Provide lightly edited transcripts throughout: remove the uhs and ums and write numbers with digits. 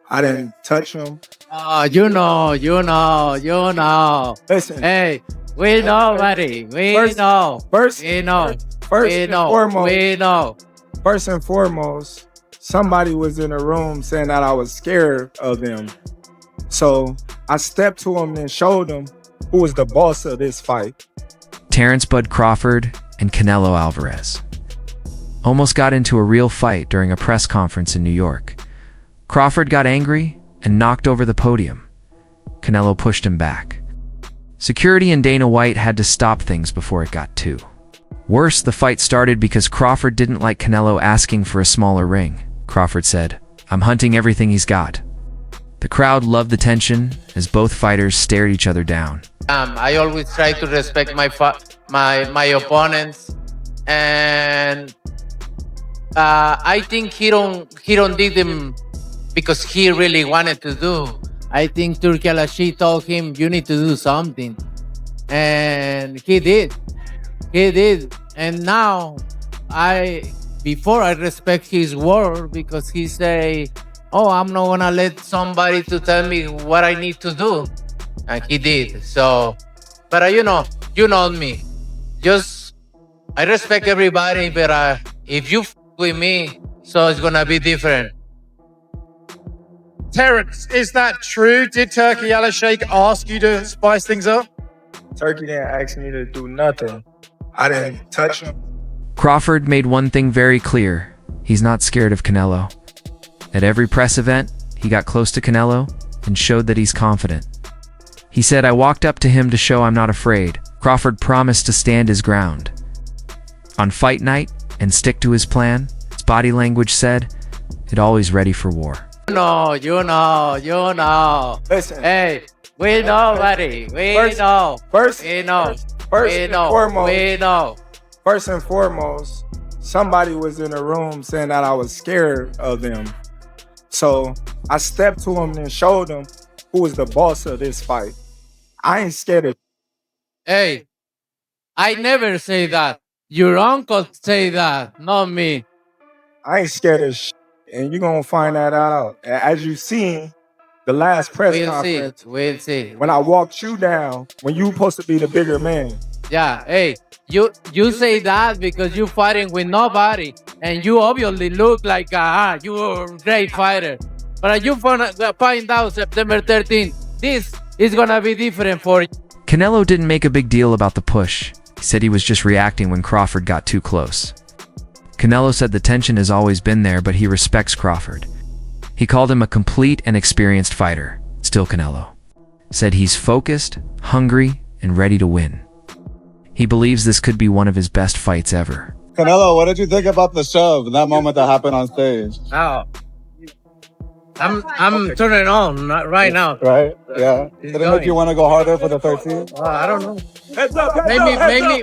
I didn't touch him. You know. Listen, Hey, we know, buddy. We First- know. first, We know. first We and know. foremost, We know. first and foremost, somebody was in the room saying that I was scared of them. So I stepped to him and showed him who was the boss of this fight. Terrence Bud Crawford and Canelo Alvarez almost got into a real fight during a press conference in New York. Crawford got angry and knocked over the podium. Canelo pushed him back. Security and Dana White had to stop things before it got too. Worse, the fight started because Crawford didn't like Canelo asking for a smaller ring. Crawford said, "I'm hunting everything he's got." The crowd loved the tension as both fighters stared each other down. I always try to respect my opponents, and I think he don't did them because he really wanted to do. I think Turki Al-Ashi told him, "You need to do something," and he did. He did, and now before I respect his word because he say, "Oh, I'm not gonna let somebody to tell me what I need to do," and he did. So, but you know me. Just I respect everybody, but if you with me, so it's gonna be different. Terrence, is that true? Did Turki Al-Sheikh ask you to spice things up? Turkey didn't ask me to do nothing. I didn't touch him. Crawford made one thing very clear. He's not scared of Canelo. At every press event, he got close to Canelo and showed that he's confident. He said, "I walked up to him to show I'm not afraid." Crawford promised to stand his ground. On fight night and stick to his plan, his body language said, it always ready for war. You know. Listen, Hey, we know, buddy. We know. first, We know. first We and know. foremost, We know. first and foremost, somebody was in the room saying that I was scared of them. So I stepped to him and showed him who was the boss of this fight. I ain't scared of. Hey, I never say that. Your uncle say that, not me. I ain't scared of and you're gonna find that out. As you seen the last press We'll conference, see. We'll see. when I walked you down, when you supposed to be the bigger man. Yeah. Hey, you say that because you fighting with nobody, and you obviously look like you're a great fighter. But you find out September 13th, this is gonna be different for you. Canelo didn't make a big deal about the push. He said he was just reacting when Crawford got too close. Canelo said the tension has always been there, but he respects Crawford. He called him a complete and experienced fighter. Still Canelo said he's focused, hungry, and ready to win. He believes this could be one of his best fights ever. Canelo, what did you think about the shove, that moment that happened on stage? Oh, I'm turning on right now. Right? Yeah. He's Did it make you going. want to go harder for the 13th? I don't know.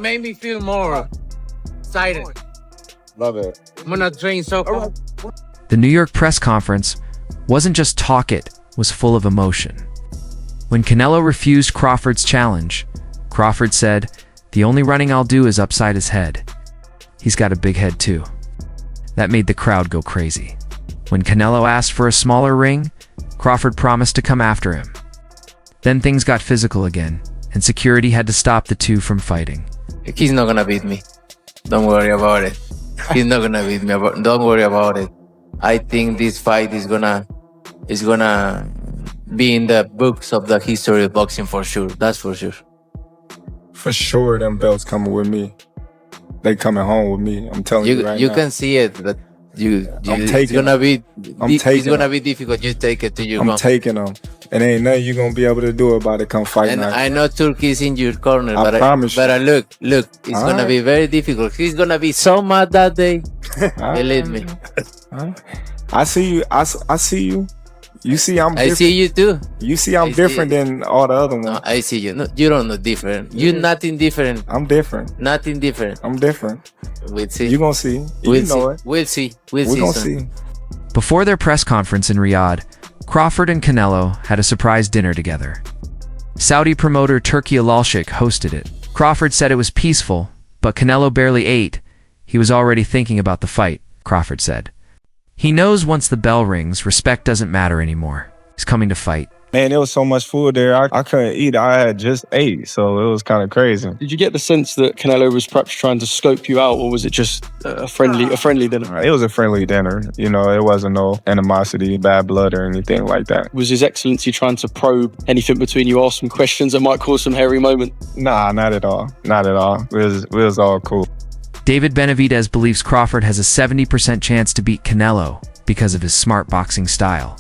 Made me feel more excited. Love it. I'm gonna train soccer. The New York press conference wasn't just talk, it was full of emotion. When Canelo refused Crawford's challenge, Crawford said, "The only running I'll do is upside his head." He's got a big head too. That made the crowd go crazy. When Canelo asked for a smaller ring, Crawford promised to come after him. Then things got physical again, and security had to stop the two from fighting. He's not gonna beat me. Don't worry about it. He's not gonna beat me. Don't worry about it. I think this fight is gonna be in the books of the history of boxing for sure. That's for sure. For sure, them belts coming with me. They coming home with me. I'm telling you right You now. can see it, but I'm it's taking gonna be I'm taking it's gonna be difficult. You take it to your I'm mom. taking them. And ain't nothing you gonna be able to do about it come fight And night. I know Turkey is in your corner, I but promise you. look, it's gonna Alright. be very difficult. He's gonna be so mad that day. Believe me. I see you. I see you. You see I'm I different. see you too. You see I'm I see different than all the other ones. No, I see you. No, you don't know different. You nothing different. I'm different. Nothing different. I'm different. We'll see. You gonna see. We'll You know see. it. We'll see. We'll We see. gonna soon. see. Before their press conference in Riyadh, Crawford and Canelo had a surprise dinner together. Saudi promoter Turki Al-Sheikh hosted it. Crawford said it was peaceful, but Canelo barely ate. He was already thinking about the fight, Crawford said. He knows once the bell rings, respect doesn't matter anymore. He's coming to fight. Man, there was so much food there. I couldn't eat. I had just ate, so it was kind of crazy. Did you get the sense that Canelo was perhaps trying to scope you out, or was it just a friendly dinner? It was a friendly dinner. You know, it wasn't no animosity, bad blood, or anything like that. Was His Excellency trying to probe anything between you, ask some questions that might cause some hairy moment? Nah, not at all. Not at all. It was all cool. David Benavidez believes Crawford has a 70% chance to beat Canelo because of his smart boxing style.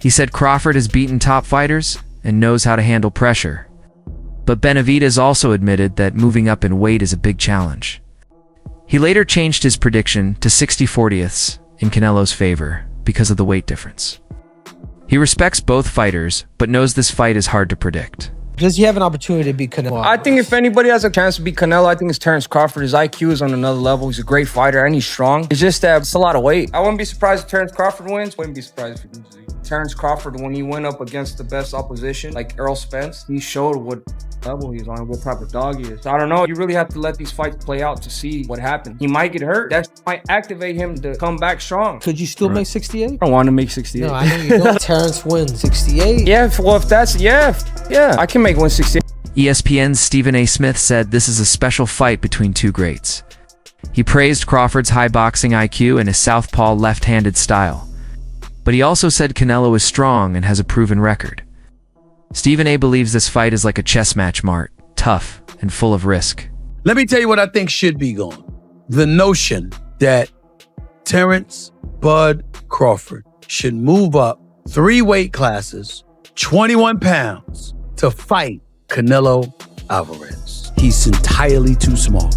He said Crawford has beaten top fighters and knows how to handle pressure. But Benavidez also admitted that moving up in weight is a big challenge. He later changed his prediction to 60/40ths in Canelo's favor because of the weight difference. He respects both fighters, but knows this fight is hard to predict. Does he have an opportunity to beat Canelo? I think if anybody has a chance to beat Canelo, I think it's Terrence Crawford. His IQ is on another level. He's a great fighter and he's strong. It's just that it's a lot of weight. I wouldn't be surprised if Terrence Crawford wins. Wouldn't be surprised if he loses. Terrence Crawford, when he went up against the best opposition, like Errol Spence, he showed what level he's on, what type of dog he is. So I don't know. You really have to let these fights play out to see what happens. He might get hurt. That might activate him to come back strong. Could you still make 68? I don't want to make 68. No, I know you don't. Terrence wins 68. Yeah, well, if that's, yeah, I can make 168. ESPN's Stephen A. Smith said this is a special fight between two greats. He praised Crawford's high boxing IQ and his southpaw left-handed style. But he also said Canelo is strong and has a proven record. Stephen A. believes this fight is like a chess match, Mart, tough and full of risk. Let me tell you what I think should be gone. The notion that Terrence Bud Crawford should move up 3 weight classes, 21 pounds, to fight Canelo Alvarez. He's entirely too small.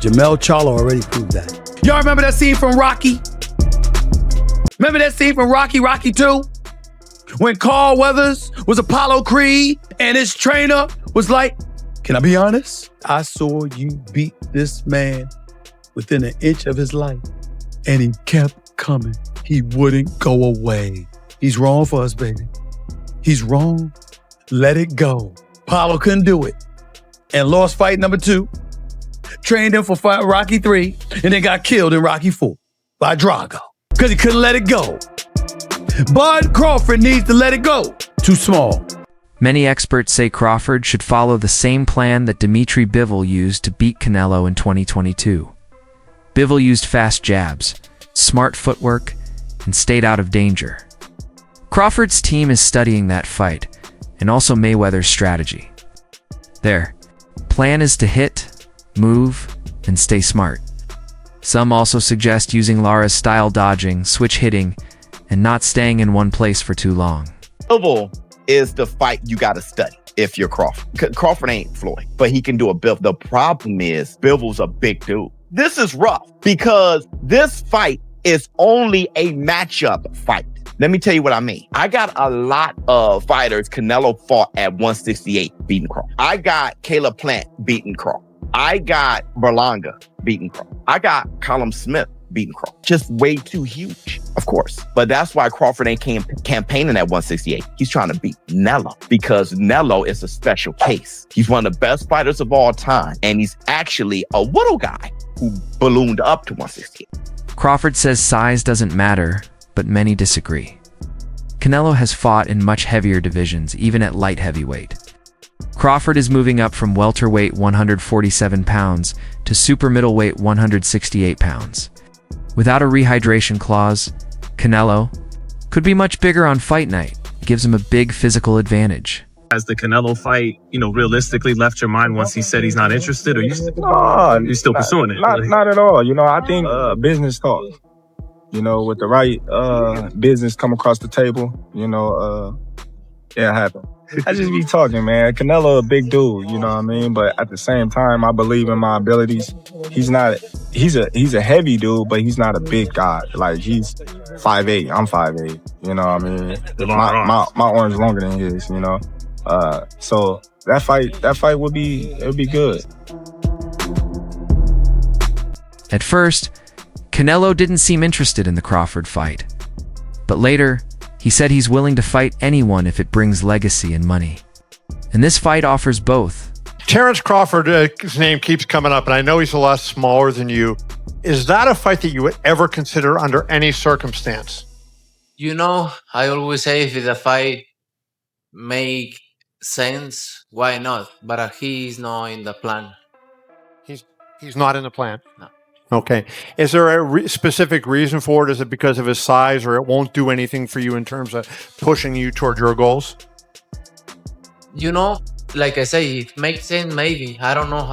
Jamel Charlo already proved that. Y'all remember that scene from Rocky? Remember that scene from Rocky 2? When Carl Weathers was Apollo Creed and his trainer was like, can I be honest? I saw you beat this man within an inch of his life. And he kept coming. He wouldn't go away. He's wrong for us, baby. He's wrong. Let it go. Apollo couldn't do it. And lost fight number 2. Trained him for fight Rocky 3 and then got killed in Rocky 4 by Drago. Because he couldn't let it go. Bud Crawford needs to let it go. Too small. Many experts say Crawford should follow the same plan that Dimitri Bivol used to beat Canelo in 2022. Bivol used fast jabs, smart footwork, and stayed out of danger. Crawford's team is studying that fight, and also Mayweather's strategy. Their plan is to hit, move, and stay smart. Some also suggest using Lara's style dodging, switch hitting, and not staying in one place for too long. Bivol is the fight you got to study if you're Crawford. Crawford ain't Floyd, but he can do a Bivol. The problem is Bivol's a big dude. This is rough because this fight is only a matchup fight. Let me tell you what I mean. I got a lot of fighters Canelo fought at 168 beating Crawford. I got Caleb Plant beating Crawford. I got Berlanga beating Crawford. I got Callum Smith beating Crawford. Just way too huge, of course. But that's why Crawford ain't campaigning at 168. He's trying to beat Nello because Nello is a special case. He's one of the best fighters of all time. And he's actually a little guy who ballooned up to 168. Crawford says size doesn't matter, but many disagree. Canelo has fought in much heavier divisions, even at light heavyweight. Crawford is moving up from welterweight 147 pounds to super middleweight 168 pounds. Without a rehydration clause, Canelo could be much bigger on fight night, gives him a big physical advantage. Has the Canelo fight, realistically left your mind once he said he's not interested, or you're still pursuing it? Not at all. I think business talk. With the right business come across the table, it happen. I just be talking, man. Canelo a big dude, you know what I mean? But at the same time, I believe in my abilities. He's a heavy dude, but he's not a big guy. Like, he's 5'8", I'm 5'8", you know what I mean? My arm's longer than his, So that fight would be good. At first, Canelo didn't seem interested in the Crawford fight. But later, he said he's willing to fight anyone if it brings legacy and money. And this fight offers both. Terrence Crawford, his name keeps coming up, and I know he's a lot smaller than you. Is that a fight that you would ever consider under any circumstance? You know, I always say if the fight make sense, why not? But he's not in the plan. He's not in the plan? No. Okay. Is there a specific reason for it? Is it because of his size, or it won't do anything for you in terms of pushing you toward your goals? You know, like I say, it makes sense maybe. I don't know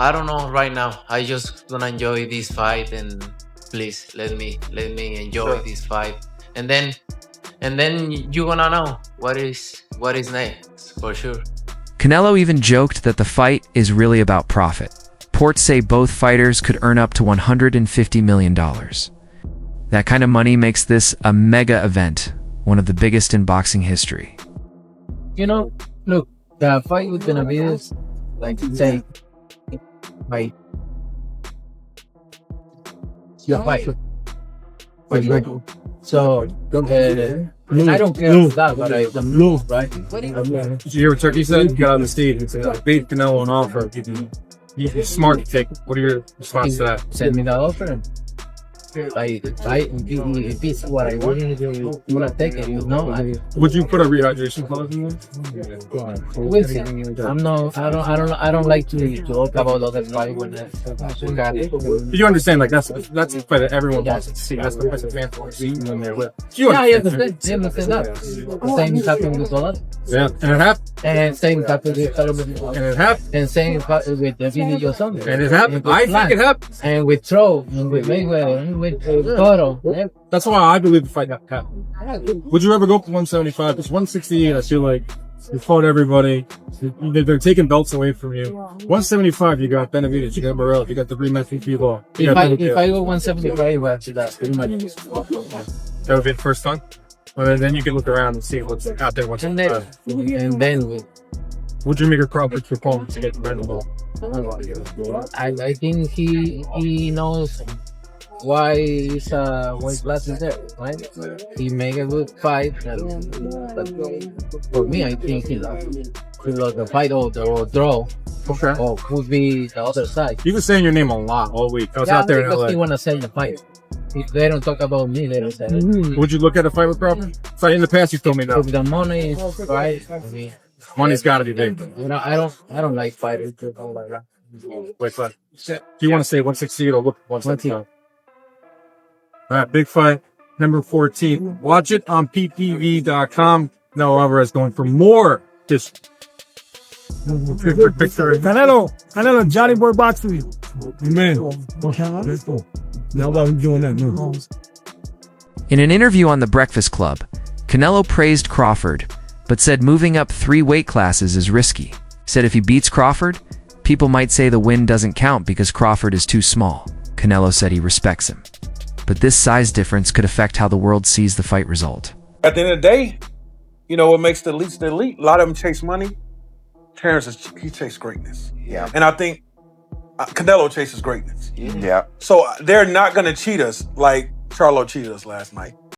right now. I just gonna enjoy this fight, and please let me enjoy this fight. And then you're gonna know what is next for sure. Canelo even joked that the fight is really about profit. Reports say both fighters could earn up to $150 million. That kind of money makes this a mega event, one of the biggest in boxing history. You know, look, the fight with Benavides, like say, fight. Your fight. So, I don't care about that, but the move, right? Did you hear what Turkey said? He got on the stage and said, I beat Canelo on offer. He's smart to take. What are your response to that? Send me the offer. If it's what I want, I'm gonna take it. You know. Would you put a rehydration clause in there? I don't like to talk about other fight when you understand, like that's the fight that everyone wants to see. That's the fight that fans want to see when they're with. I understand that. The same happened with Solar. Yeah, and it happened. And same happened with and it happened. And same with the video song. And it happened. I think it happened. And with Troll, and with Mayweather, with Cotto. That's why I believe the fight happened. Would you ever go up to 175? It's 168. I feel like you fought everybody. They're taking belts away from you. 175, you got Benavides, you got Morel, you got the rematch with P-Law. If I go 175, well, that's pretty much. That would be the first time. Well, then you can look around and see what's out there. And then would you make a Crawford performance to get the red ball? I think he knows why his class is there, right? He make a good fight, but for me, I think he lost the fight or draw. Okay. Or could be the other side. You were saying your name a lot all week. I was out there in LA. Because he want to sell the fight. If they don't talk about me, they don't say it. Would you look at a fight with Crawford? Fight in the past, you told me no. If the money is right, I mean, money's got to be big. You know, I don't like fighters. Wait, do you want to say 168 or look 169? All right, big fight, number 14. Watch it on ppv.com. Now Alvarez going for more. Just Canelo, Johnny Boy boxing. Man. Now why we doing that? No. In an interview on The Breakfast Club, Canelo praised Crawford, but said moving up 3 weight classes is risky. Said if he beats Crawford, people might say the win doesn't count because Crawford is too small. Canelo said he respects him. But this size difference could affect how the world sees the fight result. At the end of the day, you know what makes the elite the elite? A lot of them chase money. Terrence, he chased greatness. Yeah. And I think Canelo chases greatness. Yeah. So they're not going to cheat us like Charlo cheated us last night.